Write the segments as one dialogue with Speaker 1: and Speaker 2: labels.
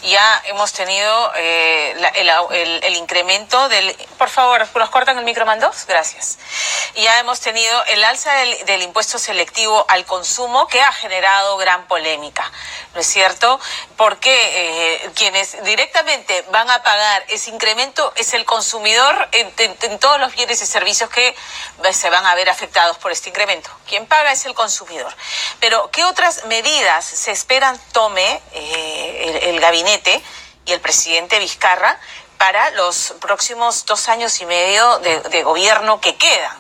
Speaker 1: Ya hemos tenido el incremento del... Por favor, ¿nos cortan el micro, Mandos? Gracias. Ya hemos tenido el alza del impuesto selectivo al consumo, que ha generado gran polémica, ¿no es cierto? Porque quienes directamente van a pagar ese incremento es el consumidor en todos los bienes y servicios que se van a ver afectados por este incremento. Quien paga es el consumidor. Pero, ¿qué otras medidas se esperan tome el gabinete y el presidente Vizcarra para los próximos 2 años y medio de gobierno que quedan?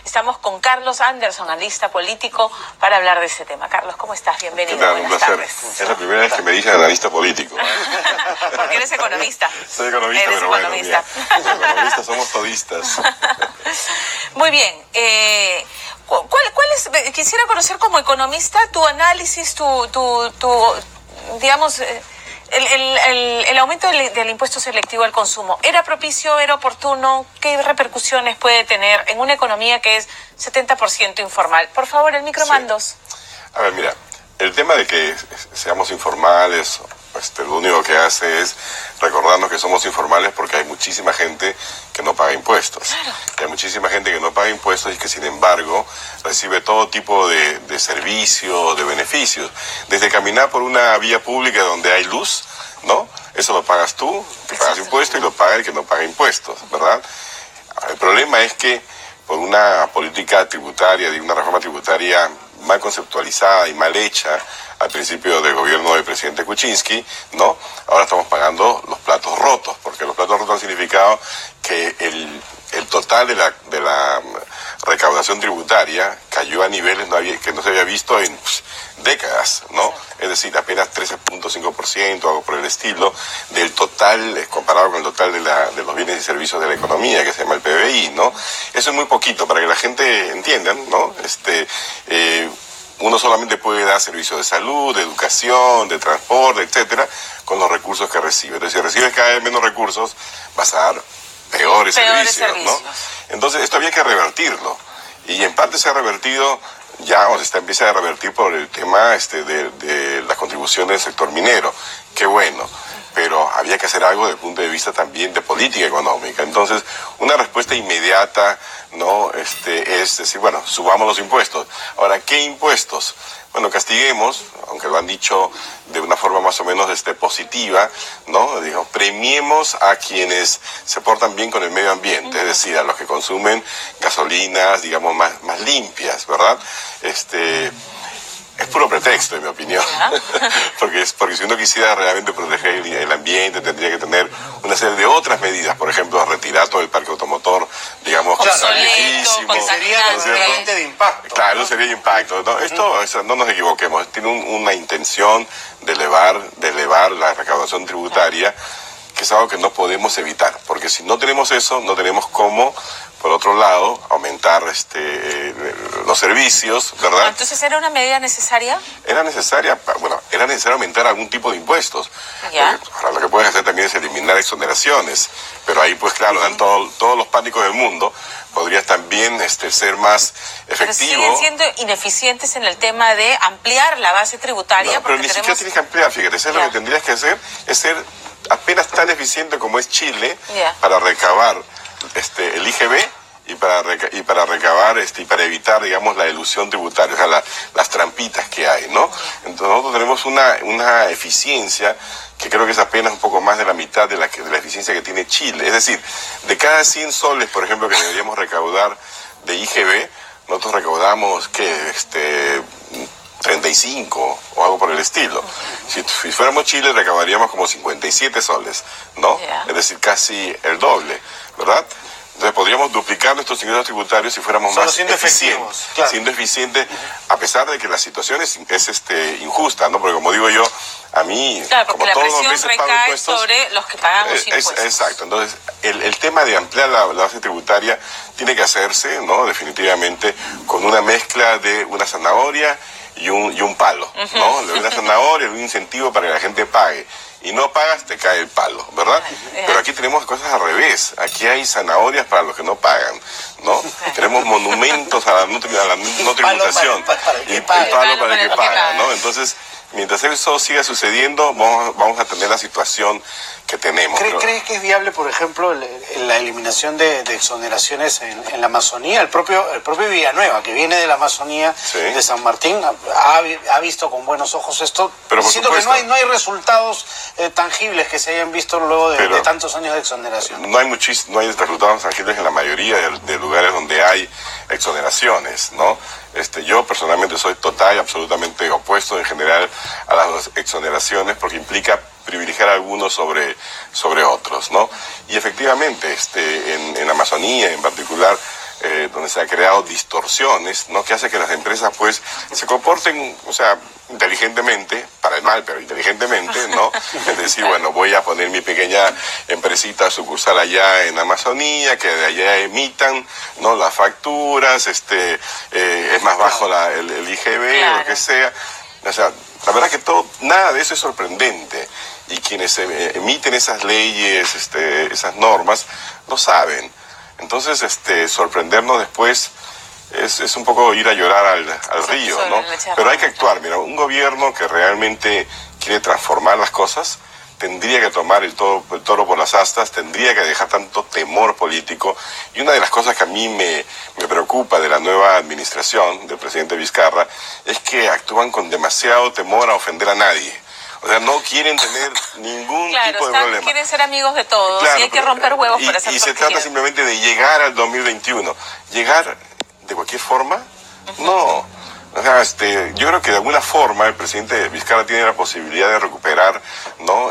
Speaker 1: Estamos con Carlos Anderson, analista político, para hablar de ese tema. Carlos, ¿cómo estás? Bienvenido.
Speaker 2: ¿Qué tal? Un placer. Es la primera vez que me dicen analista político.
Speaker 1: Porque eres economista.
Speaker 2: Soy economista,
Speaker 1: eres
Speaker 2: pero
Speaker 1: economista.
Speaker 2: Bueno, los economistas somos todistas.
Speaker 1: Muy bien. ¿Cuál es? Quisiera conocer como economista tu análisis, digamos... El aumento del impuesto selectivo al consumo, ¿era propicio, era oportuno? ¿Qué repercusiones puede tener en una economía que es 70% informal? Por favor, el micro, Mandos.
Speaker 2: Sí. A ver, mira, el tema de que seamos informales, lo único que hace es recordarnos que somos informales porque hay muchísima gente que no paga impuestos.
Speaker 1: Claro.
Speaker 2: Y hay muchísima gente que no paga impuestos y que, sin embargo, recibe todo tipo de servicios, de beneficios. Desde caminar por una vía pública donde hay luz, ¿no? Eso lo pagas tú, que pagas impuestos, y lo paga el que no paga impuestos, ¿verdad? El problema es que por una política tributaria, de una reforma tributaria mal conceptualizada y mal hecha al principio del gobierno del presidente Kuczynski, ¿no? Ahora estamos pagando los platos rotos, porque los platos rotos han significado que el total de la recaudación tributaria cayó a niveles que no se había visto en décadas, ¿no? Es decir, apenas 13.5%, algo por el estilo, del total, comparado con el total de los bienes y servicios de la economía, que se llama el PBI, ¿no? Eso es muy poquito, para que la gente entienda, ¿no? Uno solamente puede dar servicios de salud, de educación, de transporte, etcétera, con los recursos que recibe. Entonces, si recibes cada vez menos recursos, vas a dar peores servicios, ¿no? Entonces, esto había que revertirlo. Y en parte se ha revertido ya, o se empieza a revertir por el tema de las contribuciones del sector minero. Qué bueno. Pero había que hacer algo desde el punto de vista también de política económica. Entonces, una respuesta inmediata, ¿no? Es decir, bueno, subamos los impuestos. Ahora, ¿qué impuestos? Bueno, castiguemos, aunque lo han dicho de una forma más o menos positiva, ¿no? Digo, premiemos a quienes se portan bien con el medio ambiente, es decir, a los que consumen gasolinas, digamos, más limpias, ¿verdad? Es puro pretexto, en mi opinión. porque si uno quisiera realmente proteger el ambiente, tendría que tener una serie de otras medidas. Por ejemplo, retirar todo el parque automotor, digamos,
Speaker 1: que está viejísimo.
Speaker 3: Sería totalmente de impacto.
Speaker 2: Claro, ¿no? Sería de impacto, ¿no? Esto, no nos equivoquemos, tiene una intención de elevar la recaudación tributaria, que es algo que no podemos evitar. Porque si no tenemos eso, no tenemos cómo, por otro lado, aumentar los servicios, ¿verdad?
Speaker 1: Entonces, ¿era una medida necesaria?
Speaker 2: Era necesario aumentar algún tipo de impuestos. Ahora, lo que puedes hacer también es eliminar exoneraciones, pero ahí, pues claro, dan todos los pánicos del mundo. Podrías también ser más efectivo.
Speaker 1: Pero siguen siendo ineficientes en el tema de ampliar la base tributaria.
Speaker 2: No, pero ni siquiera tienes que ampliar, fíjate, lo que tendrías que hacer es ser apenas tan eficiente como es Chile para recabar el IGB y para recabar y para evitar, digamos, la elusión tributaria, o sea, las trampitas que hay, ¿no? Entonces nosotros tenemos una eficiencia que creo que es apenas un poco más de la mitad de la eficiencia que tiene Chile. Es decir, de cada 100 soles, por ejemplo, que deberíamos recaudar de IGB, nosotros recaudamos, 35 o algo por el estilo. Si fuéramos Chile, recaudaríamos como 57 soles, ¿no? Es decir, casi el doble, ¿verdad? Entonces podríamos duplicar nuestros ingresos tributarios si fuéramos más eficientes. Claro. Siendo eficientes, a pesar de que la situación es injusta, ¿no? Porque, como digo yo, a mí, como todos los meses pago impuestos,
Speaker 1: sobre los que pagamos impuestos.
Speaker 2: Exacto. Entonces, el tema de ampliar la base tributaria tiene que hacerse, ¿no? Definitivamente, con una mezcla de una zanahoria y un palo, ¿no? De una zanahoria, un incentivo para que la gente pague. Y no pagas, te cae el palo, ¿verdad? Pero aquí tenemos cosas al revés. Aquí hay zanahorias para los que no pagan, ¿no? Tenemos monumentos a la no tributación. Y el palo para el que paga, ¿no? Entonces, mientras eso siga sucediendo, vamos a tener la situación que tenemos.
Speaker 3: ¿Crees que es viable, por ejemplo, la eliminación de exoneraciones en la Amazonía? El propio Villanueva, que viene de la Amazonía, sí, de San Martín, ha visto con buenos ojos esto,
Speaker 2: pero
Speaker 3: diciendo que no hay resultados tangibles que se hayan visto luego de tantos años de exoneración.
Speaker 2: No hay resultados tangibles en la mayoría de lugares donde hay exoneraciones, ¿no? Yo personalmente soy total y absolutamente opuesto en general a las exoneraciones porque implica privilegiar a algunos sobre otros, ¿no? Y efectivamente, en Amazonía en particular, donde se han creado distorsiones, ¿no? Que hace que las empresas pues se comporten, o sea, inteligentemente, para el mal, pero inteligentemente, ¿no? Es decir, bueno, voy a poner mi pequeña empresita sucursal allá en Amazonía, que de allá emitan, ¿no? Las facturas, es más bajo el IGB, claro, lo que sea. O sea, la verdad que nada de eso es sorprendente. Y quienes emiten esas leyes, esas normas, lo saben. Entonces, sorprendernos después es un poco ir a llorar al río, ¿no? Pero hay que actuar. Mira, un gobierno que realmente quiere transformar las cosas tendría que tomar el toro por las astas, tendría que dejar tanto temor político. Y una de las cosas que a mí me preocupa de la nueva administración del presidente Vizcarra es que actúan con demasiado temor a ofender a nadie. O sea, no quieren tener ningún tipo de problema.
Speaker 1: Quieren ser amigos de todos, claro, y hay que romper huevos para hacer
Speaker 2: y se trata simplemente de llegar al 2021. ¿Llegar de cualquier forma? No. O sea, yo creo que de alguna forma el presidente Vizcarra tiene la posibilidad de recuperar, ¿no?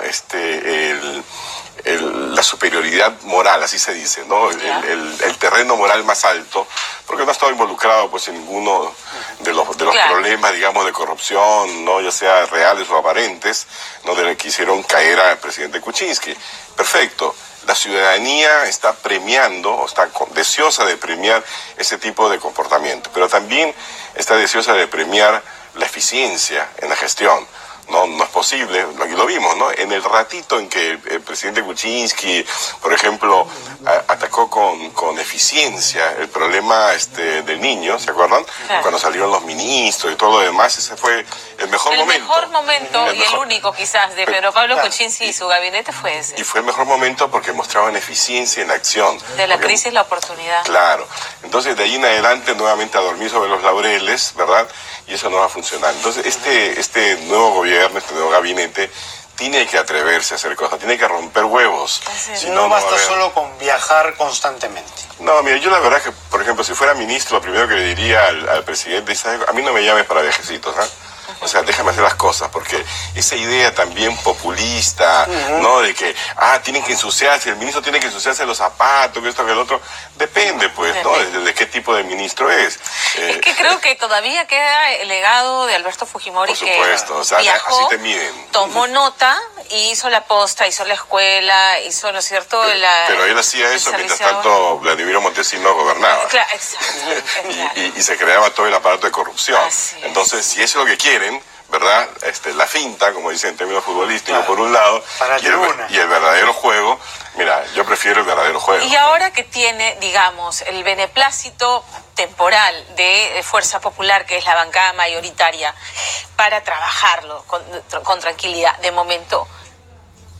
Speaker 2: La superioridad moral, así se dice, ¿no? El terreno moral más alto, porque no ha estado involucrado pues en ninguno de los claro, problemas, digamos, de corrupción, ¿no? Ya sea reales o aparentes, ¿no? De los que hicieron caer al presidente Kuczynski. Perfecto. La ciudadanía está premiando, o está deseosa de premiar ese tipo de comportamiento, pero también está deseosa de premiar la eficiencia en la gestión. No es posible, lo vimos, ¿no? En el ratito en que el presidente Kuczynski, por ejemplo, atacó con eficiencia el problema del niño, ¿se acuerdan? Claro. Cuando salieron los ministros y todo lo demás, ese fue el mejor momento.
Speaker 1: El mejor momento y el único quizás de Pedro Pablo Kuczynski y su gabinete fue ese.
Speaker 2: Y fue el mejor momento porque mostraban eficiencia en la acción.
Speaker 1: De la crisis la oportunidad.
Speaker 2: Claro. Entonces de ahí en adelante nuevamente a dormir sobre los laureles, ¿verdad? Y eso no va a funcionar. Entonces este nuevo gobierno, este nuevo gabinete, tiene que atreverse a hacer cosas, tiene que romper huevos.
Speaker 3: Si no basta solo con viajar constantemente.
Speaker 2: No, mira, yo la verdad que, por ejemplo, si fuera ministro, lo primero que le diría al presidente es: a mí no me llames para viajecitos, ¿eh? O sea, déjame hacer las cosas, porque esa idea también populista, ¿no? De que, tienen que ensuciarse, el ministro tiene que ensuciarse los zapatos, que esto, que el otro, depende, pues, ¿no? De qué tipo de ministro es.
Speaker 1: Es que creo que todavía queda el legado de Alberto Fujimori,
Speaker 2: por supuesto,
Speaker 1: que
Speaker 2: o sea,
Speaker 1: viajó,
Speaker 2: así te miden.
Speaker 1: Tomó nota y hizo la posta, hizo la escuela, hizo, ¿no es cierto?
Speaker 2: Pero él hacía eso mientras tanto Vladimiro Montesinos gobernaba.
Speaker 1: Claro, exacto.
Speaker 2: y se creaba todo el aparato de corrupción. Entonces, si eso es lo que quieren, ¿verdad? La finta, como dicen en términos futbolísticos, claro, por un lado, y el verdadero juego. Mira, yo prefiero el verdadero juego.
Speaker 1: Y ahora que tiene, digamos, el beneplácito temporal de Fuerza Popular, que es la bancada mayoritaria, para trabajarlo con tranquilidad, de momento,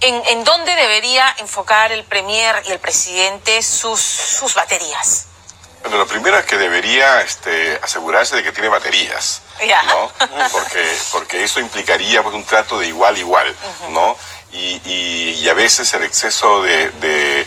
Speaker 1: ¿en dónde debería enfocar el premier y el presidente sus baterías?
Speaker 2: Bueno, lo primero es que debería asegurarse de que tiene baterías, ¿no? Porque eso implicaría pues un trato de igual a igual, ¿no? Y a veces el exceso de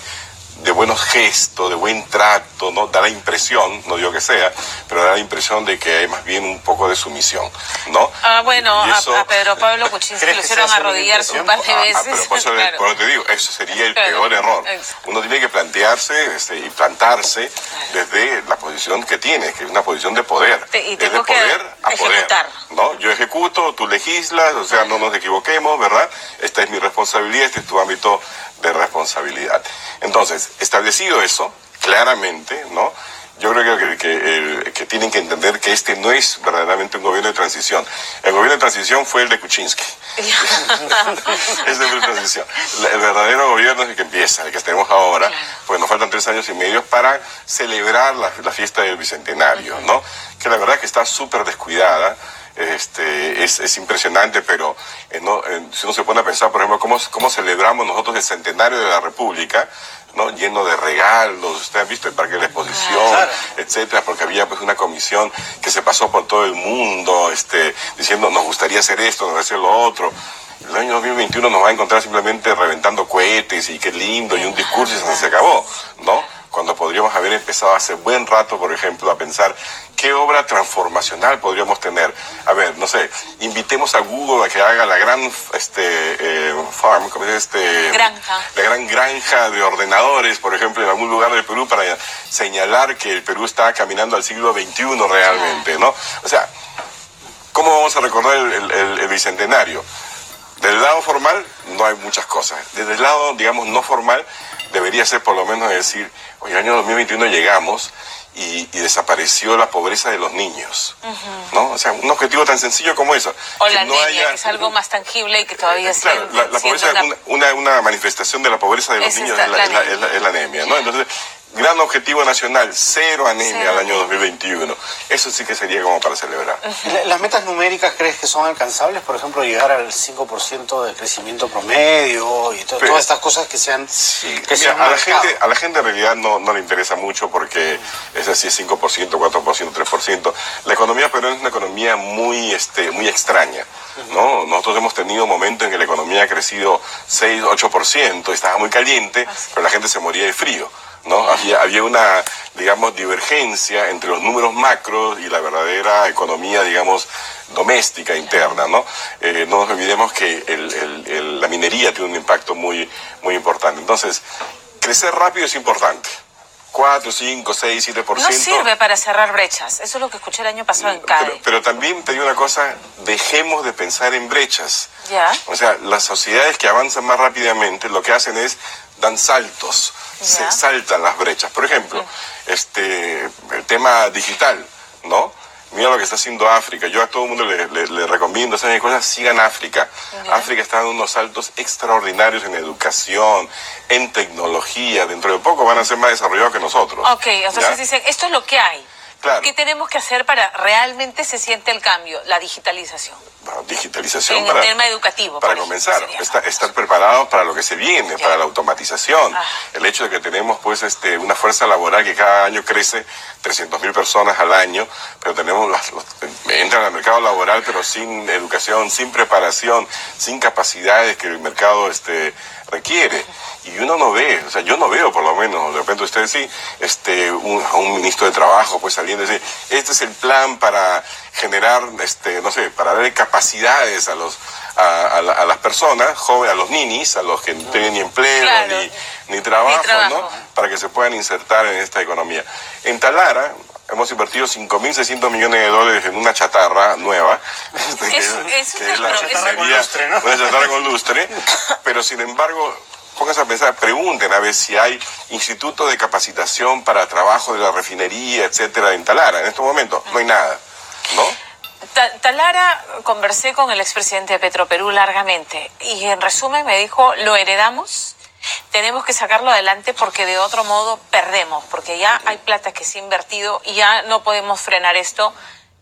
Speaker 2: buenos gestos, de buen trato, ¿no? Da la impresión, no digo que sea, pero da la impresión de que hay más bien un poco de sumisión, ¿no?
Speaker 1: Bueno, a Pedro Pablo Kuczynski lo hicieron arrodillarse un par de veces.
Speaker 2: Pero por eso, claro, te digo, eso sería el peor error. Uno tiene que plantearse y plantarse desde la posición que tiene, que es una posición de poder.
Speaker 1: Y es de poder a poder,
Speaker 2: ¿no? Yo ejecuto, tú legislas, o sea, no nos equivoquemos, ¿verdad? Esta es mi responsabilidad, este es tu ámbito de responsabilidad. Entonces, establecido eso, claramente, ¿no? Yo creo que tienen que entender que este no es verdaderamente un gobierno de transición. El gobierno de transición fue el de Kuczynski. Es de transición. El verdadero gobierno es el que empieza, el que tenemos ahora, pues nos faltan 3 años y medio para celebrar la fiesta del Bicentenario, ¿no? Que la verdad que está súper descuidada. es impresionante, pero si uno se pone a pensar, por ejemplo, cómo celebramos nosotros el centenario de la República, ¿no? Lleno de regalos, usted ha visto el Parque de la Exposición,
Speaker 3: claro,
Speaker 2: etcétera, porque había pues una comisión que se pasó por todo el mundo, diciendo nos gustaría hacer esto, nos gustaría hacer lo otro. El año 2021 nos va a encontrar simplemente reventando cohetes y qué lindo y un discurso y se acabó, ¿no? Cuando podríamos haber empezado hace buen rato, por ejemplo, a pensar qué obra transformacional podríamos tener. A ver, no sé, invitemos a Google a que haga la gran farm, ¿cómo es
Speaker 1: granja.
Speaker 2: La gran granja de ordenadores, por ejemplo, en algún lugar del Perú para señalar que el Perú está caminando al siglo XXI realmente, ¿no? O sea, ¿cómo vamos a recordar el bicentenario? Del lado formal no hay muchas cosas. Desde el lado, digamos, no formal, debería ser por lo menos decir, oye, el año 2021 llegamos y desapareció la pobreza de los niños, ¿no? O sea, un objetivo tan sencillo como eso.
Speaker 1: O la anemia, que es algo más tangible y que todavía
Speaker 2: claro, la pobreza, una manifestación de la pobreza de los niños es la anemia, ¿no? Entonces, gran objetivo nacional, cero anemia al año 2021. Eso sí que sería como para celebrar.
Speaker 3: ¿Las metas numéricas crees que son alcanzables? Por ejemplo, llegar al 5% de crecimiento promedio y todas estas cosas que se han...
Speaker 2: Sí, a la gente en realidad no le interesa mucho porque es así, 5%, 4%, 3%. La economía peruana es una economía muy extraña, ¿no? Nosotros hemos tenido momentos en que la economía ha crecido 6, 8%, estaba muy caliente, pero la gente se moría de frío, ¿no? Había una, digamos, divergencia entre los números macros y la verdadera economía, digamos, doméstica, interna, ¿no? No nos olvidemos que la minería tiene un impacto muy, muy importante. Entonces, crecer rápido es importante. 4, 5, 6, 7%.
Speaker 1: No sirve para cerrar brechas. Eso es lo que escuché el año pasado en CADE.
Speaker 2: Pero también te digo una cosa, dejemos de pensar en brechas.
Speaker 1: ¿Ya?
Speaker 2: O sea, las sociedades que avanzan más rápidamente lo que hacen es dan saltos, se saltan las brechas. Por ejemplo, el tema digital, ¿no? Mira lo que está haciendo África. Yo a todo el mundo le recomiendo, ¿saben cosas? Sigan África. África está dando unos saltos extraordinarios en educación, en tecnología. Dentro de poco van a ser más desarrollados que nosotros.
Speaker 1: Ok, entonces dicen, esto es lo que hay.
Speaker 2: Claro.
Speaker 1: ¿Qué tenemos que hacer para realmente se siente el cambio? La digitalización.
Speaker 2: Bueno, digitalización
Speaker 1: en el tema educativo.
Speaker 2: Para comenzar, estar preparados para lo que se viene, para la automatización. El hecho de que tenemos pues una fuerza laboral que cada año crece 300.000 personas al año, pero tenemos entran al mercado laboral pero sin educación, sin preparación, sin capacidades que el mercado requiere. Y uno no ve, o sea, yo no veo por lo menos, de repente ustedes sí, a un ministro de Trabajo pues saliendo y decir, este es el plan para generar, no sé, para darle capacidades a las personas, jóvenes, a los ninis, a los que no tienen ni empleo,
Speaker 1: claro,
Speaker 2: ni trabajo, ¿no? Para que se puedan insertar en esta economía. En Talara hemos invertido $5.600 millones en una chatarra nueva, que es la
Speaker 3: chatarra con lustre, ¿no?
Speaker 2: Una chatarra con lustre, pero sin embargo, pónganse a pensar, pregunten a ver si hay institutos de capacitación para trabajo de la refinería, etcétera, en Talara. En estos momentos no hay nada, ¿no?
Speaker 1: Talara, conversé con el expresidente de Petroperú largamente y en resumen me dijo, lo heredamos, tenemos que sacarlo adelante porque de otro modo perdemos, porque ya hay plata que se ha invertido y ya no podemos frenar esto,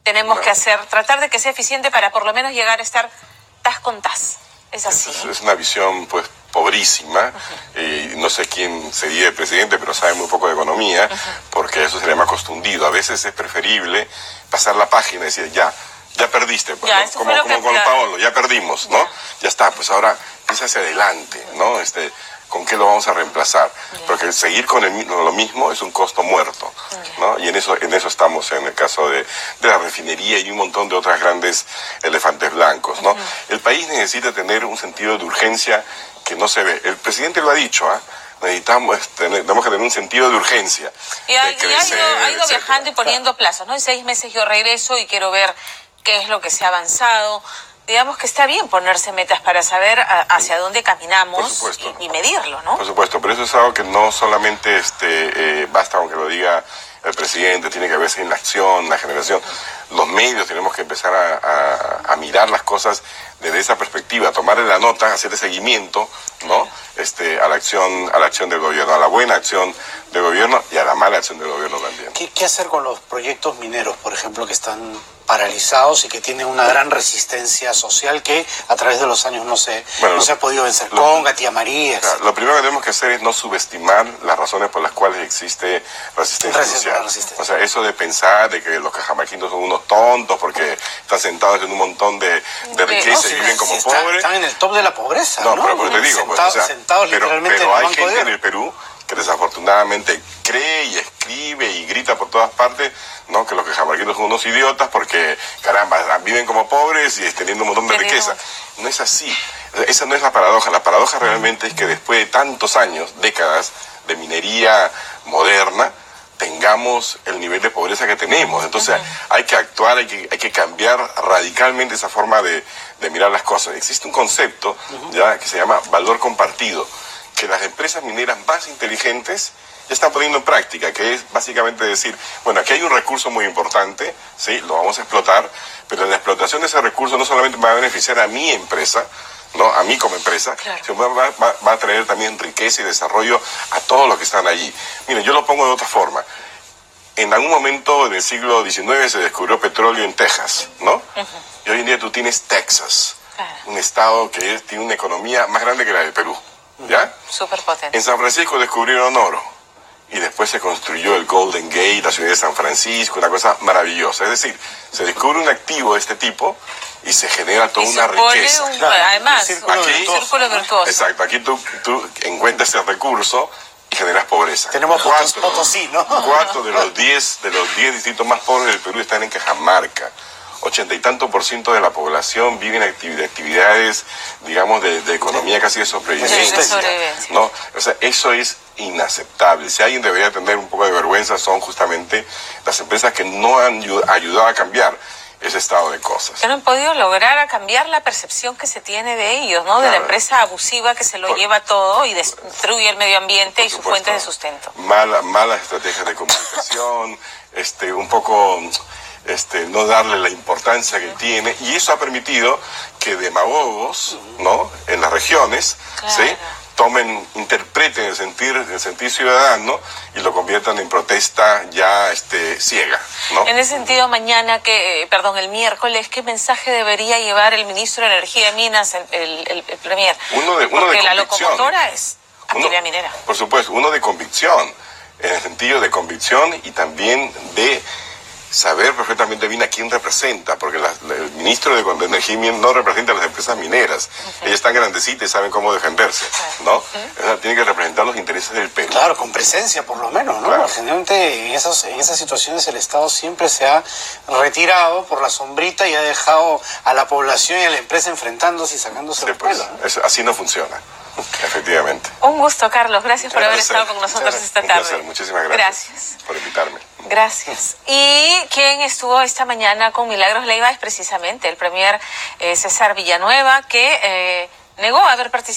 Speaker 1: tenemos que tratar de que sea eficiente para por lo menos llegar a estar tas con tas. Es así.
Speaker 2: Es una visión pues pobrísima, no sé quién sería el presidente, pero sabe muy poco de economía, porque eso se le llama costundido. A veces es preferible pasar la página y decir, ya perdiste, pues, ¿no? Como con Paolo, ya perdimos, ¿no? Ya está, pues ahora empieza hacia adelante, ¿no? ¿Con qué lo vamos a reemplazar? Porque seguir con lo mismo es un costo muerto, ¿no? Y en eso estamos en el caso de la refinería y un montón de otras grandes elefantes blancos, ¿no? El país necesita tener un sentido de urgencia que no se ve. El presidente lo ha dicho, tenemos que tener un sentido de urgencia.
Speaker 1: Y ha ido viajando y poniendo plazos, ¿no? En 6 meses yo regreso y quiero ver qué es lo que se ha avanzado. Digamos que está bien ponerse metas para saber hacia dónde caminamos y medirlo, ¿no?
Speaker 2: Por supuesto, pero eso es algo que no solamente basta con que lo diga el presidente, tiene que verse en la acción, la generación. Los medios tenemos que empezar a mirar las cosas desde esa perspectiva, tomarle la nota, hacer seguimiento, ¿no? A la acción del gobierno, a la buena acción del gobierno y a la mala acción del gobierno también.
Speaker 3: ¿Qué hacer con los proyectos mineros, por ejemplo, que están paralizados y que tienen una gran resistencia social que a través de los años no se ha podido vencer. Conga, Tía María.
Speaker 2: Lo primero que tenemos que hacer es no subestimar las razones por las cuales existe resistencia social. O sea, eso de pensar de que los cajamarquinos son unos tontos porque están sentados en un montón de riqueza y viven como pobres.
Speaker 3: Están en el top de la pobreza, ¿no?
Speaker 2: Pero te digo,
Speaker 3: sentados literalmente
Speaker 2: pero
Speaker 3: en el
Speaker 2: hay
Speaker 3: banco
Speaker 2: gente
Speaker 3: de
Speaker 2: en el Perú que desafortunadamente cree y escribe y grita por todas partes, ¿no? Que los cajamarquinos son unos idiotas porque, caramba, viven como pobres y teniendo un montón de riqueza. No es así. Esa no es la paradoja. La paradoja realmente es que después de tantos años, décadas de minería moderna, tengamos el nivel de pobreza que tenemos. Entonces hay que actuar, hay que cambiar radicalmente esa forma de mirar las cosas. Existe un concepto ya que se llama valor compartido, que las empresas mineras más inteligentes ya están poniendo en práctica, que es básicamente decir, bueno, aquí hay un recurso muy importante, sí, lo vamos a explotar, pero en la explotación de ese recurso no solamente va a beneficiar a mi empresa, ¿no? A mí como empresa, sino va a traer también riqueza y desarrollo a todos los que están allí. Miren, yo lo pongo de otra forma. En algún momento del siglo XIX se descubrió petróleo en Texas, ¿no? Y hoy en día tú tienes Texas, un estado que tiene una economía más grande que la del Perú. ¿Ya?
Speaker 1: Súper potente.
Speaker 2: En San Francisco descubrieron oro y después se construyó el Golden Gate, la ciudad de San Francisco, una cosa maravillosa. Es decir, se descubre un activo de este tipo y se genera toda una riqueza.
Speaker 1: Además, un círculo virtuoso.
Speaker 2: Exacto, aquí tú encuentras el recurso y generas pobreza.
Speaker 3: Tenemos Potosí, ¿no?
Speaker 2: 4 de los 10 distritos más pobres del Perú están en Cajamarca. 80 y tanto % de la población vive en actividades, digamos, de economía casi de sobrevivencia, ¿no? O sea, eso es inaceptable. Si alguien debería tener un poco de vergüenza son justamente las empresas que no han ayudado a cambiar ese estado de cosas.
Speaker 1: Que no han podido lograr cambiar la percepción que se tiene de ellos, ¿no? De la empresa abusiva que se lo lleva todo y destruye el medio ambiente y sus fuentes de sustento.
Speaker 2: Malas estrategias de comunicación, un poco... no darle la importancia que tiene, y eso ha permitido que demagogos, ¿no? En las regiones, ¿sí? Interpreten el sentir ciudadano y lo conviertan en protesta ya ciega, ¿no?
Speaker 1: En ese sentido, mañana, el miércoles, ¿qué mensaje debería llevar el ministro de Energía y Minas, el Premier? Porque la locomotora es actividad minera.
Speaker 2: Por supuesto, uno de convicción, en el sentido de convicción y también de saber perfectamente bien a quién representa, porque el ministro de Energía no representa a las empresas mineras. Ellas están grandecitas y saben cómo defenderse, ¿no? Tiene que representar los intereses del Perú.
Speaker 3: Claro, con presencia por lo menos, ¿no? Claro. Generalmente en esas situaciones el Estado siempre se ha retirado por la sombrita y ha dejado a la población y a la empresa enfrentándose y sacándose el pelo, ¿no?
Speaker 2: Así no funciona. Efectivamente.
Speaker 1: Un gusto, Carlos. Gracias por haber estado con nosotros esta tarde.
Speaker 2: Un placer. Muchísimas gracias por invitarme.
Speaker 1: Gracias. Y quien estuvo esta mañana con Milagros Leiva es precisamente el Premier César Villanueva, que negó haber participado